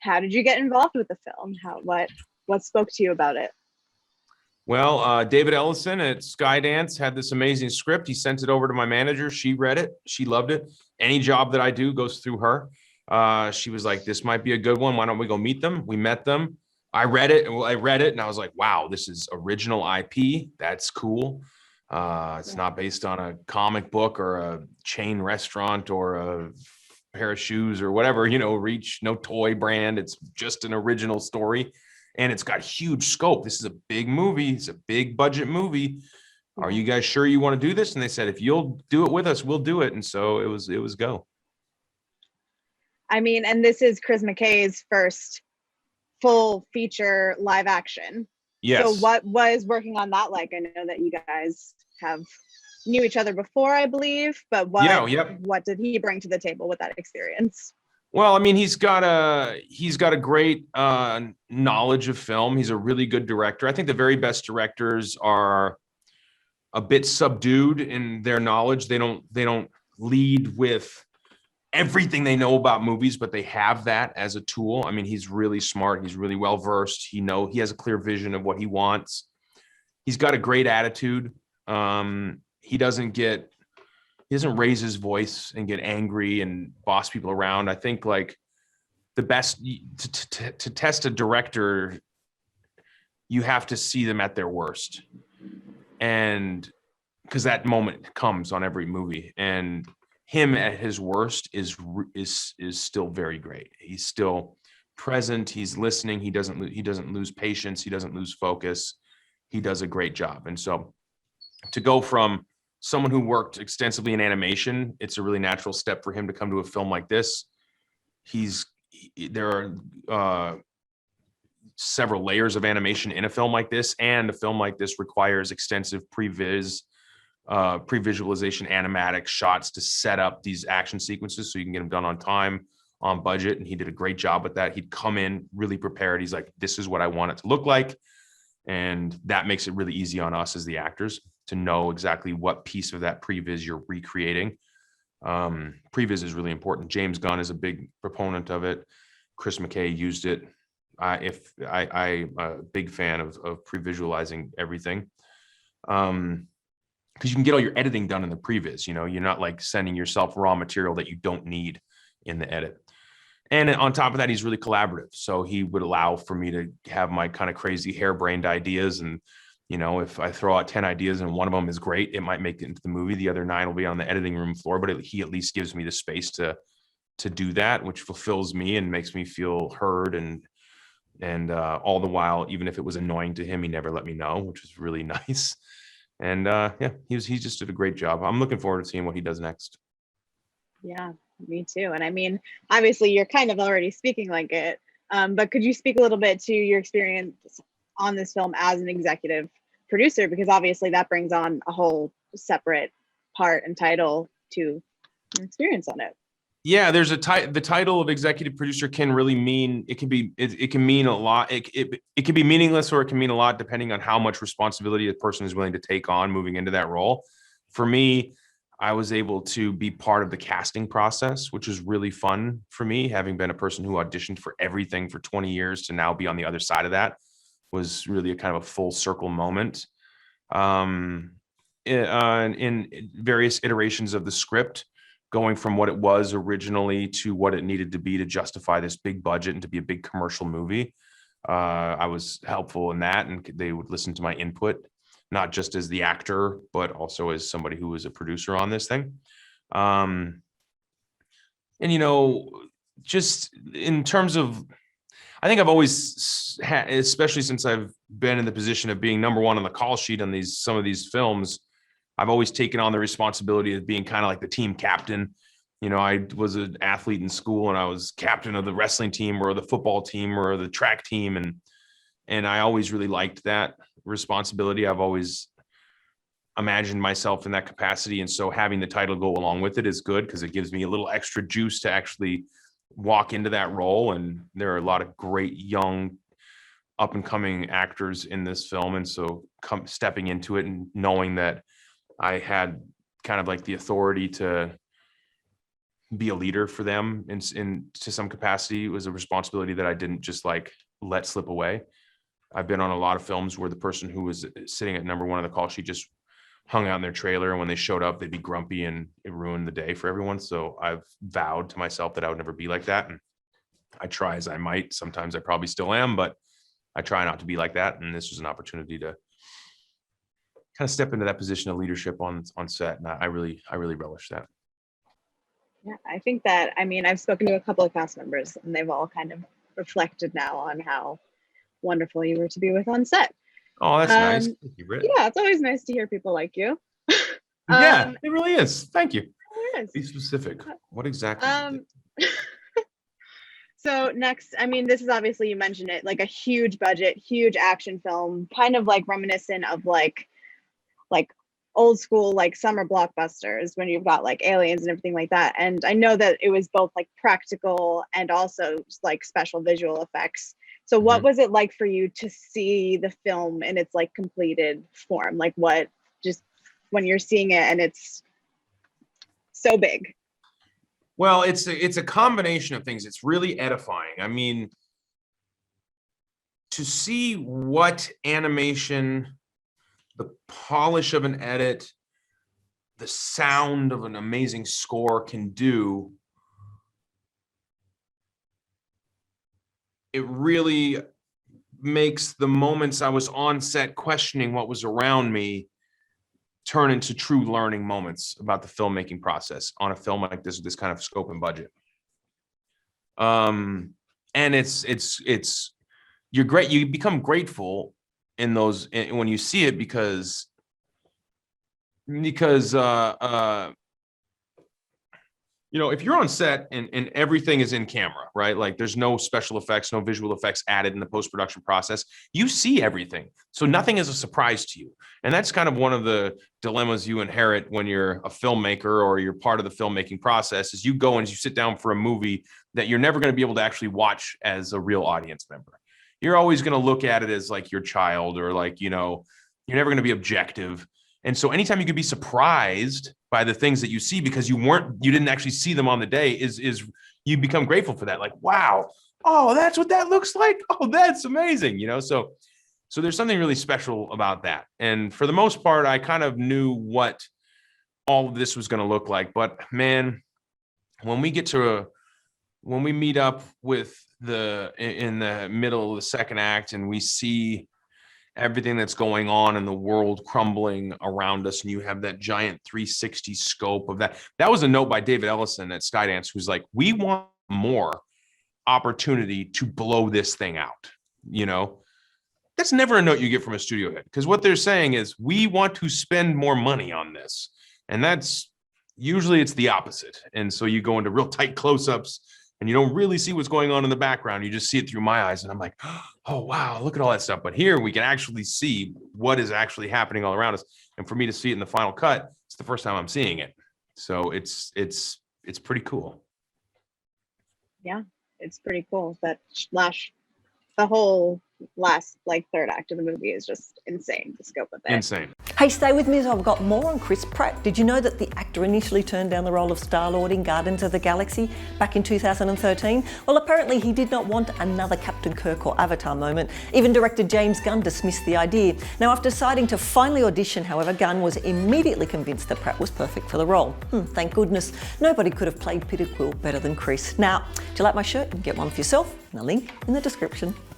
how did you get involved with the film? What spoke to you about it? Well, David Ellison at Skydance had this amazing script. He sent it over to my manager. She read it. She loved it. Any job that I do goes through her. She was like, this might be a good one. Why don't we go meet them? We met them. I read it and I was like, wow, this is original IP. That's cool. It's not based on a comic book or a chain restaurant or a pair of shoes or whatever, Reach, no toy brand. It's just an original story. And it's got huge scope. This is a big movie. It's a big budget movie. Are you guys sure you want to do this? And they said, if you'll do it with us, we'll do it. And so it was go. I mean, and this is Chris McKay's first full feature live action. Yes. So what was working on that like? I know that you guys knew each other before, I believe, but what did he bring to the table with that experience? Well, I mean, he's got a great knowledge of film. He's a really good director. I think the very best directors are a bit subdued in their knowledge. They don't lead with everything they know about movies, but they have that as a tool. I mean, he's really smart. He's really well versed. He has a clear vision of what he wants. He's got a great attitude. He doesn't raise his voice and get angry and boss people around. I think like the best to test a director, you have to see them at their worst. And because that moment comes on every movie, and him at his worst is still very great. He's still present. He's listening. He doesn't lose patience. He doesn't lose focus. He does a great job. And so to go from someone who worked extensively in animation, it's a really natural step for him to come to a film like this. There are several layers of animation in a film like this, and a film like this requires extensive pre-visualization animatic shots to set up these action sequences so you can get them done on time, on budget, and he did a great job with that. He'd come in really prepared. He's like, this is what I want it to look like, and that makes it really easy on us as the actors to know exactly what piece of that previs you're recreating. Previs is really important. James Gunn is a big proponent of it. Chris McKay used it. I'm a big fan of pre-visualizing everything. Because you can get all your editing done in the previs. You're not like sending yourself raw material that you don't need in the edit. And on top of that, he's really collaborative. So he would allow for me to have my kind of crazy harebrained ideas. And, if I throw out 10 ideas and one of them is great, it might make it into the movie. The other 9 will be on the editing room floor, but he at least gives me the space to do that, which fulfills me and makes me feel heard. And all the while, even if it was annoying to him, he never let me know, which was really nice. And he just did a great job. I'm looking forward to seeing what he does next. Yeah, me too. And I mean, obviously you're kind of already speaking like it, but could you speak a little bit to your experience on this film as an executive producer? Because obviously that brings on a whole separate part and title to your experience on it. Yeah, there's the title of executive producer can really mean, it can mean a lot. It can be meaningless, or it can mean a lot depending on how much responsibility a person is willing to take on moving into that role. For me, I was able to be part of the casting process, which is really fun for me, having been a person who auditioned for everything for 20 years to now be on the other side of that was really a kind of a full circle moment. In various iterations of the script, going from what it was originally to what it needed to be to justify this big budget and to be a big commercial movie. I was helpful in that, and they would listen to my input, not just as the actor, but also as somebody who was a producer on this thing. And, just in terms of, I think I've always had, especially since I've been in the position of being number one on the call sheet on some of these films, I've always taken on the responsibility of being kind of like the team captain. I was an athlete in school, and I was captain of the wrestling team or the football team or the track team. And I always really liked that responsibility. I've always imagined myself in that capacity. And so having the title go along with it is good, because it gives me a little extra juice to actually walk into that role. And there are a lot of great young up and coming actors in this film. And so stepping into it and knowing that I had kind of like the authority to be a leader for them in to some capacity. It was a responsibility that I didn't just like let slip away. I've been on a lot of films where the person who was sitting at number one on the call sheet just hung out in their trailer, and when they showed up, they'd be grumpy and it ruined the day for everyone. So I've vowed to myself that I would never be like that. And I try as I might. Sometimes I probably still am, but I try not to be like that. And this was an opportunity to kind of step into that position of leadership on set. And I really relish that. Yeah, I think that, I mean, I've spoken to a couple of cast members and they've all kind of reflected now on how wonderful you were to be with on set. Oh, that's nice. Thank you, Britt. Yeah, it's always nice to hear people like you. Yeah, it really is. Thank you. It is. Be specific. What exactly? So next, I mean, this is obviously, you mentioned it, like a huge budget, huge action film, kind of like reminiscent of like old school, like summer blockbusters when you've got like aliens and everything like that. And I know that it was both like practical and also just like special visual effects. So what was it like for you to see the film in its like completed form? Like what, just when you're seeing it and it's so big? Well, it's a combination of things. It's really edifying. I mean, to see what animation, the polish of an edit, the sound of an amazing score can do, it really makes the moments I was on set questioning what was around me turn into true learning moments about the filmmaking process on a film like this with this kind of scope and budget. And it's you're great. You become grateful in those when you see it because you know, if you're on set and everything is in camera, right? Like there's no special effects, no visual effects added in the post-production process. You see everything. So nothing is a surprise to you. And that's kind of one of the dilemmas you inherit when you're a filmmaker or you're part of the filmmaking process is you go and you sit down for a movie that you're never going to be able to actually watch as a real audience member. You're always going to look at it as like your child or like, you know, you're never going to be objective. And so anytime you could be surprised by the things that you see because you didn't actually see them on the day is you become grateful for that. Like, wow, oh, that's what that looks like. Oh, that's amazing. You know, so there's something really special about that. And for the most part, I kind of knew what all of this was going to look like. But man, when we meet up with in the middle of the second act and we see everything that's going on in the world crumbling around us, and you have that giant 360 scope of that. That was a note by David Ellison at Skydance, who's like, we want more opportunity to blow this thing out. You know, that's never a note you get from a studio head, because what they're saying is we want to spend more money on this. And that's usually it's the opposite. And so you go into real tight close-ups and you don't really see what's going on in the background. You just see it through my eyes. And I'm like, oh, wow, look at all that stuff. But here we can actually see what is actually happening all around us. And for me to see it in the final cut, it's the first time I'm seeing it. So it's pretty cool. Yeah, it's pretty cool. The whole last like third act of the movie is just insane, the scope of it. Insane. Hey, stay with me as I've got more on Chris Pratt. Did you know that the actor initially turned down the role of Star-Lord in Guardians of the Galaxy back in 2013? Well, apparently he did not want another Captain Kirk or Avatar moment. Even director James Gunn dismissed the idea. Now, after deciding to finally audition, however, Gunn was immediately convinced that Pratt was perfect for the role. Thank goodness. Nobody could have played Peter Quill better than Chris. Now, do you like my shirt? Get one for yourself. And a link in the description.